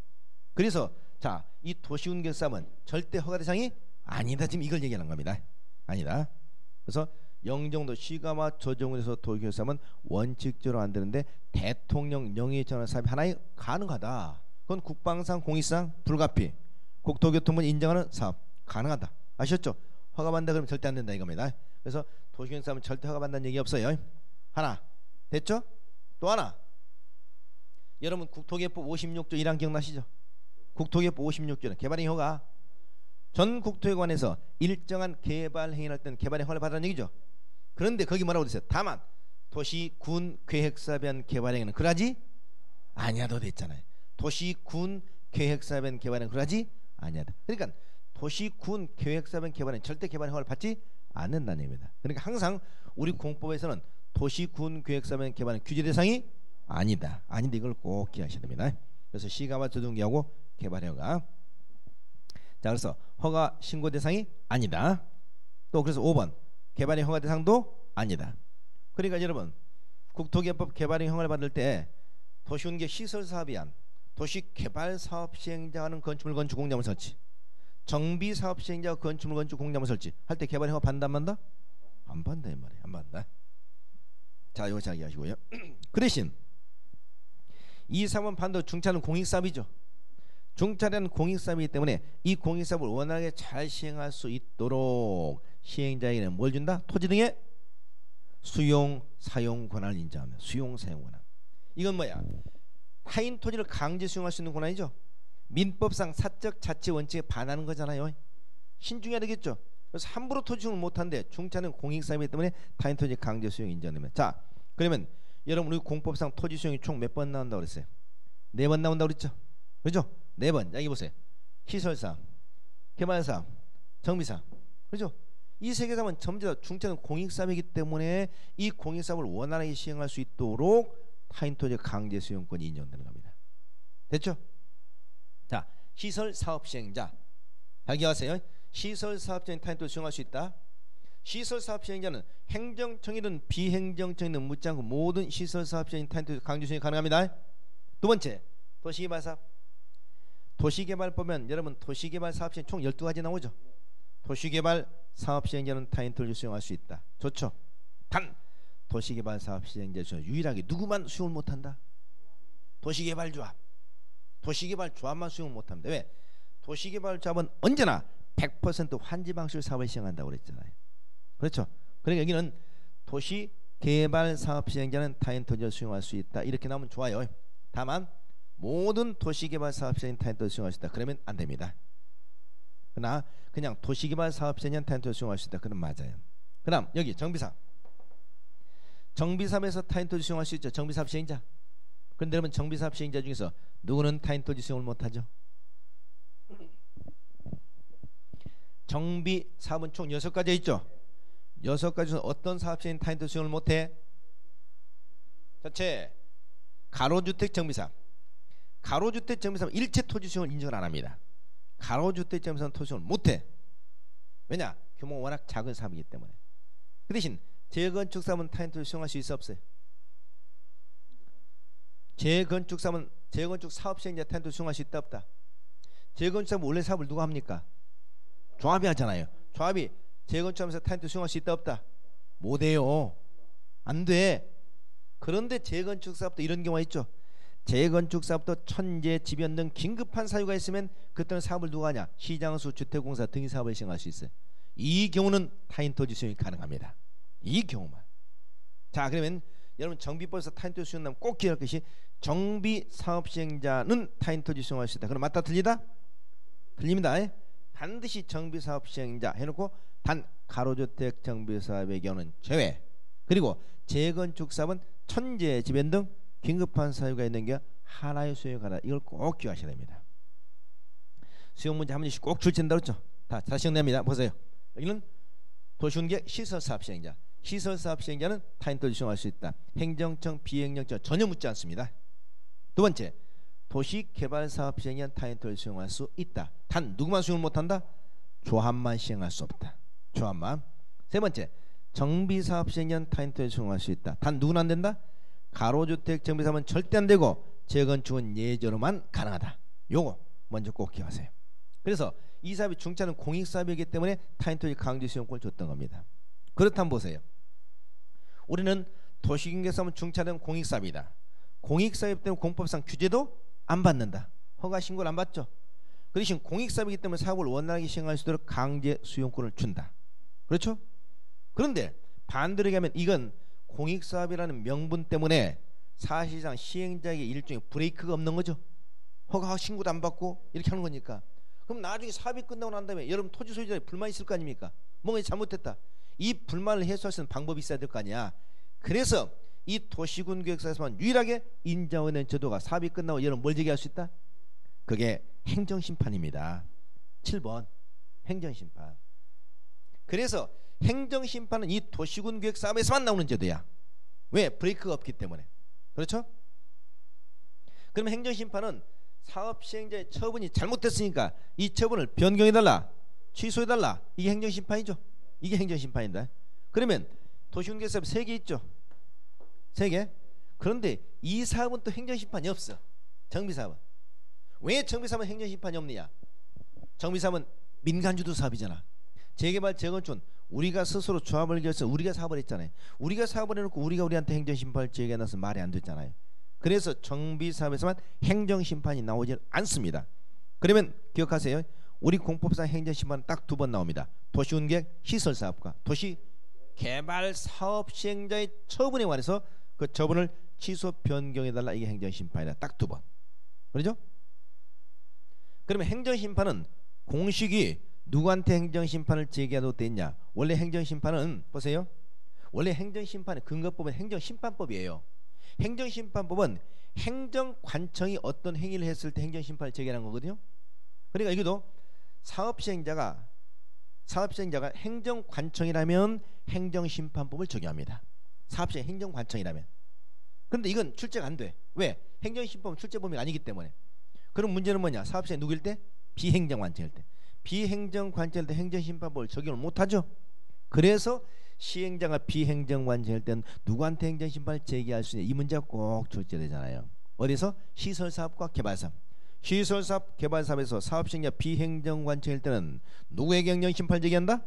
그래서 자, 이 도시군계 사업은 절대 허가 대상이 아니다. 지금 이걸 얘기하는 겁니다. 아니다. 그래서 영종도 시가와 조정군에서 도시군계 사업은 원칙적으로 안 되는데 대통령령이 정하는 사업이 하나에 가능하다. 그건 국방상 공익상 불가피. 국토교통부 인정하는 사업 가능하다. 아셨죠? 허가 받는다 그러면 절대 안 된다 이겁니다. 그래서 도시군계 사업은 절대 허가 받는다는 얘기 없어요. 하나 됐죠? 또 하나, 여러분 국토개법 56조 1항 기억나시죠? 국토개법 56조는 개발행 허가 전 국토에 관해서 일정한 개발 행위를 할 때는 개발행 허가를 받으라는 얘기죠. 그런데 거기 뭐라고 됐어요? 다만 도시 군 계획 사업에 한 개발행위는 그러지 아니하도 됐잖아요. 도시 군 계획 사업에 한 개발행위는 그러지 아니하다. 그러니까 도시 군 계획 사업에 한 개발행위는 절대 개발행 허가를 받지 않는다는 얘기입니다. 그러니까 항상 우리 공법에서는 도시 군 계획 사업에 한 개발행 규제 대상이 아니다. 아닌데 이걸 꼭 기억하셔야 됩니다. 그래서 시가와 조정구역하고 개발행 허가. 자, 그래서 허가 신고 대상이 아니다. 또 그래서 5번 개발행 허가 대상도 아니다. 그러니까 여러분 국토개법 개발행 허가를 받을 때 도시군계 시설사업이 한 도시개발사업 시행자는 건축물 건축 공장을 설치, 정비사업 시행자가 건축물 건축 공장을 설치 할 때 개발행 허가 받는다 안 받는다? 안 받는다 이 말이에요. 안 받는다. 자, 이거 잘 이해하시고요. 그 대신 이 사업은 반드시 중차는 공익사업이죠. 중차는 공익사업이기 때문에 이 공익사업을 원활하게 잘 시행할 수 있도록 시행자에게는 뭘 준다? 토지 등의 수용 사용 권한을 인정합니다. 수용 사용 권한. 이건 뭐야? 타인 토지를 강제 수용할 수 있는 권한이죠. 민법상 사적 자치 원칙에 반하는 거잖아요. 신중해야 되겠죠. 그래서 함부로 토지 수용을 못한데 중차는 공익사업이기 때문에 타인 토지 강제 수용 인정되면. 자, 그러면 여러분 우리 공법상 토지 수용이 총 몇 번 나온다고 그랬어요? 4번 나온다고 그랬죠. 그렇죠? 4번. 여기 보세요. 시설사업, 개발사업, 정비사업. 그렇죠? 이 세 개 사업은 전부 다 중차는 공익사업이기 때문에 이 공익사업을 원활하게 시행할 수 있도록 타인 토지 강제 수용권이 인정되는 겁니다. 됐죠? 자, 시설사업 시행자 잘 기억하세요. 시설사업자인 타인 토지 수용할 수 있다. 시설사업 시행자는 행정청이든 비행정청이든 묻지 않고 모든 시설사업 시행자인 타인 토지 강제 수용이 가능합니다. 두 번째, 도시개발사업. 도시개발 보면 여러분 도시개발 사업 시행 총 12가지 나오죠. 도시개발 사업 시행자는 타인 토지 수용할 수 있다. 좋죠. 단 도시개발 사업 시행자 중 유일하게 누구만 수용을 못한다? 도시개발조합. 도시개발조합만 수용을 못합니다. 왜? 도시개발조합은 언제나 100% 환지 방식으로 사업을 시행한다고 그랬잖아요. 그렇죠. 그러니까 여기는 도시개발 사업 시행자는 타인 토지를 수용할 수 있다. 이렇게 나오면 좋아요. 다만 모든 도시개발 사업 시행자는 타인 토지를 수용할 수 있다. 그러면 안 됩니다. 그러나 그냥 도시개발 사업 시행자는 타인 토지를 수용할 수 있다. 그럼 맞아요. 그다음 여기 정비사업. 정비사업에서 타인 토지 수용할 수 있죠. 정비사업 시행자. 그런데 여러분 정비사업 시행자 중에서 누구는 타인 토지 수용을 못하죠? 정비사업은 총 6가지 있죠. 6가지 중에 어떤 사업 시행 타인 토지 수용을 못해? 첫째, 가로주택 정비사업. 가로주택 정비사업은 일체 토지 수용을 인정을 안 합니다. 가로주택 정비사업은 토지 수용을 못해. 왜냐? 규모가 워낙 작은 사업이기 때문에. 그 대신 재건축 사업은 타인 토지 수용할 수 있어 없어요? 재건축 사업은 재건축 사업 시행자 타인 토지 수용할 수 있다 없다? 재건축 사업은 원래 사업을 누가 합니까? 조합이 하잖아요. 조합이 재건축하면서 타인 토지 수용할 수 있다 없다? 못해요. 안 돼. 그런데 재건축 사업도 이런 경우가 있죠. 재건축 사업도 천재, 지변 등 긴급한 사유가 있으면 그때는 사업을 누가 하냐? 시장수, 주택공사 등의 사업을 시행할 수 있어요. 이 경우는 타인 토지 수용이 가능합니다. 이 경우만. 자, 그러면 여러분 정비법에서 타인토지 수용하면 꼭 기억할 것이 정비사업시행자는 타인토지 수용할 수 있다. 그럼 맞다 틀리다? 틀립니다. 반드시 정비사업시행자 해놓고 단 가로주택 정비사업의 경우는 제외. 그리고 재건축사업은 천재 지변 등 긴급한 사유가 있는 게 하나의 수용하다. 이걸 꼭 기억하셔야 됩니다. 수용 문제 한 문제씩 꼭 출제한다고 했죠. 다 시행됩니다. 보세요. 여기는 도시운계획 시설사업시행자. 시설사업시행자는 타인토지 수용할 수 있다. 행정청, 비행정청 전혀 묻지 않습니다. 두 번째, 도시개발사업시행자는 타인토지 수용할 수 있다. 단 누구만 수용을 못한다? 조합만 시행할 수 없다. 조합만. 세 번째, 정비사업시행자는 타인토지 수용할 수 있다. 단 누구는 안 된다? 가로주택 정비사업은 절대 안 되고 재건축은 예제로만 가능하다. 요거 먼저 꼭 기억하세요. 그래서 이 사업이 중차는 공익사업이기 때문에 타인토지 강제 수용권을 줬던 겁니다. 그렇다면 보세요. 우리는 도시경계사업은 중차는 공익사업이다. 공익사업 때문에 공법상 규제도 안 받는다. 허가 신고를 안 받죠. 그 대신 공익사업이기 때문에 사업을 원활하게 시행할 수 있도록 강제 수용권을 준다. 그렇죠? 그런데 반대로 얘기하면 이건 공익사업이라는 명분 때문에 사실상 시행자에게 일종의 브레이크가 없는 거죠. 허가 신고도 안 받고 이렇게 하는 거니까. 그럼 나중에 사업이 끝나고 난 다음에 여러분 토지 소유자에 불만이 있을 거 아닙니까? 뭔가 잘못했다. 이 불만을 해소할 수 있는 방법이 있어야 될 거 아니야. 그래서 이 도시군계획사에서만 유일하게 인정하는 제도가 사업이 끝나고 여러분 뭘 제기할 수 있다? 그게 행정심판입니다. 7번 행정심판. 그래서 행정심판은 이 도시군계획사업에서만 나오는 제도야. 왜? 브레이크가 없기 때문에. 그렇죠? 그러면 행정심판은 사업시행자의 처분이 잘못됐으니까 이 처분을 변경해달라, 취소해달라. 이게 행정심판이죠. 이게 행정심판이다. 그러면 도시군계획사업 3개 있죠. 3개. 그런데 이 사업은 또 행정심판이 없어. 정비사업은. 왜 정비사업은 행정심판이 없느냐? 정비사업은 민간주도 사업이잖아. 재개발, 재건축은 우리가 스스로 조합을 결해서 우리가 사업을 했잖아요. 우리가 사업을 해놓고 우리가 우리한테 행정심판을 제기해놔서 말이 안 됐잖아요. 그래서 정비사업에서만 행정심판이 나오지 않습니다. 그러면 기억하세요. 우리 공법상 행정심판은 딱 2번 나옵니다. 도시운계획 시설사업과 도시개발사업 시행자의 처분에 관해서 그 처분을 취소 변경해달라. 이게 행정심판이다. 딱 2번. 그렇죠? 그러면 행정심판은 공식이 누구한테 행정심판을 제기하도 됐냐? 원래 행정심판은 보세요. 원래 행정심판의 근거법은 행정심판법이에요. 행정심판법은 행정관청이 어떤 행위를 했을 때 행정심판을 제기하는 거거든요. 그러니까 여기도 사업시행자가 행정관청이라면 행정심판법을 적용합니다. 사업시행 행정관청이라면. 그런데 이건 출제가 안 돼. 왜? 행정심판법은 출제 범위가 아니기 때문에. 그럼 문제는 뭐냐? 사업시행 누구일 때? 비행정관청일 때. 비행정관청일 때 행정심판법을 적용을 못하죠. 그래서 시행자가 비행정관청일 때는 누구한테 행정심판을 제기할 수 있냐? 이 문제가 꼭 출제되잖아요. 어디서? 시설사업과 개발사업. 시설사업, 개발사업에서 사업시행자 비행정관청일 때는 누구에게 행정심판을 제기한다?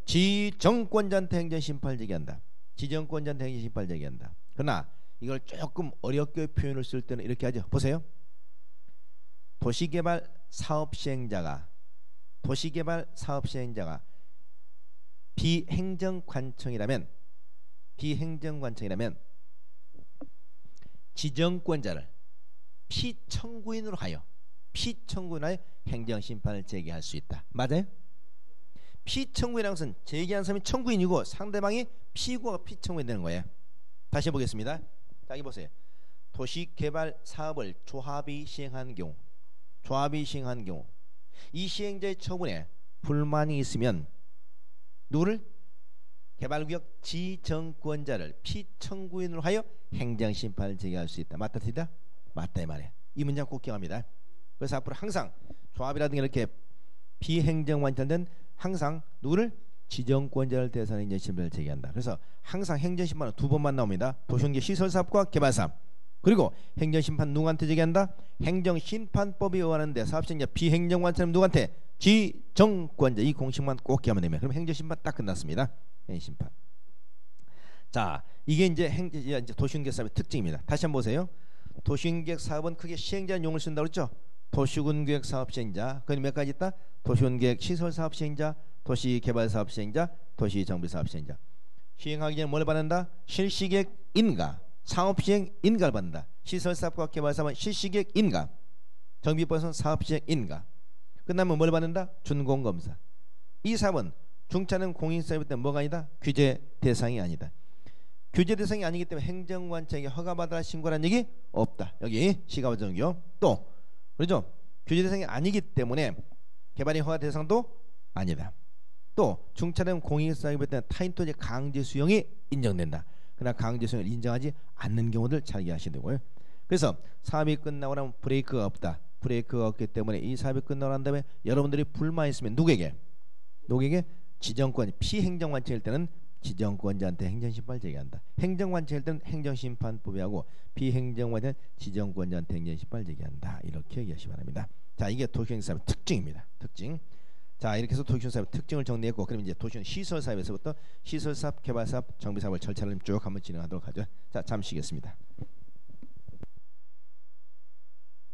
지정권자한테 행정심판을 제기한다. 지정권자한테 행정심판을 제기한다. 그러나 이걸 조금 어렵게 표현을 쓸 때는 이렇게 하죠. 보세요. 도시개발 사업시행자가 비행정관청이라면 지정권자를 피청구인으로 하여 행정심판을 제기할 수 있다. 맞아요? 피청구인이라는 것은 제기한 사람이 청구인이고 상대방이 피고가 피청구인 되는 거예요. 다시 해보겠습니다. 자, 여기 보세요. 도시개발 사업을 조합이 시행한 경우 이 시행자의 처분에 불만이 있으면 누구를? 개발구역 지정권자를 피청구인으로 하여 행정심판을 제기할 수 있다. 맞다 틀리다? 맞다 이 말이에요. 이 문장 꼭 기억합니다. 그래서 앞으로 항상 조합이라든가 이렇게 비행정관청은 항상 누구를? 지정권자를 대상으로 행정심판을 제기한다. 그래서 항상 행정심판은 2번만 나옵니다. 도시운계 시설사업과 개발사업. 그리고 행정심판 누구한테 제기한다? 행정심판법이 의하는데 사업시행자 비행정관청은 누구한테? 지정권자. 이 공식만 꼭 기억하면 됩니다. 그럼 행정심판 딱 끝났습니다. 행정심판. 자, 이게 이제 도시운계획 사업의 특징입니다. 다시 한번 보세요. 도시운계획 사업은 크게 시행자는 용을 쓴다고 그랬죠. 도시군계획 사업 시행자. 그건 몇 가지 있다? 도시운계획 시설 사업 시행자, 도시개발 사업 시행자, 도시정비 사업 시행자. 시행하기 전에 뭘 받는다? 실시계획 인가, 사업시행 인가를 받는다. 시설사업과 개발사업은 실시계획 인가, 정비법에서는 사업시행 인가. 끝나면 뭘 받는다? 준공검사. 이 사업은 중차는 공인사업일 때 뭐가 아니다? 규제 대상이 아니다. 규제 대상이 아니기 때문에 행정관청에게 허가받아라 신고라는 얘기 없다. 여기 시가와 정규. 또 그렇죠? 규제 대상이 아니기 때문에 개발이 허가 대상도 아니다. 또 중차는 공인사업일 때는 타인 토지 강제 수용이 인정된다. 그러나 강제 수용을 인정하지 않는 경우들 잘 이해하셔야 되고요. 그래서 사업이 끝나고 나면 브레이크가 없다. 브레이크가 없기 때문에 이 사업이 끝나고 난 다음에 여러분들이 불만 있으면 누구에게 지정권, 피행정관청일 때는 지정권자한테 행정심판을 제기한다. 행정관청일 때는 행정심판법에 하고 비행정관청은 지정권자한테 행정심판을 제기한다. 이렇게 얘기하시기 바랍니다. 자, 이게 도시행사업의 특징입니다. 특징. 자, 이렇게 해서 도시행사업의 특징을 정리했고, 그럼 이제 도시행 시설사업에서부터 시설사업, 개발사업, 정비사업을 절차를 쭉 한번 진행하도록 하죠. 자, 잠시 쉬겠습니다.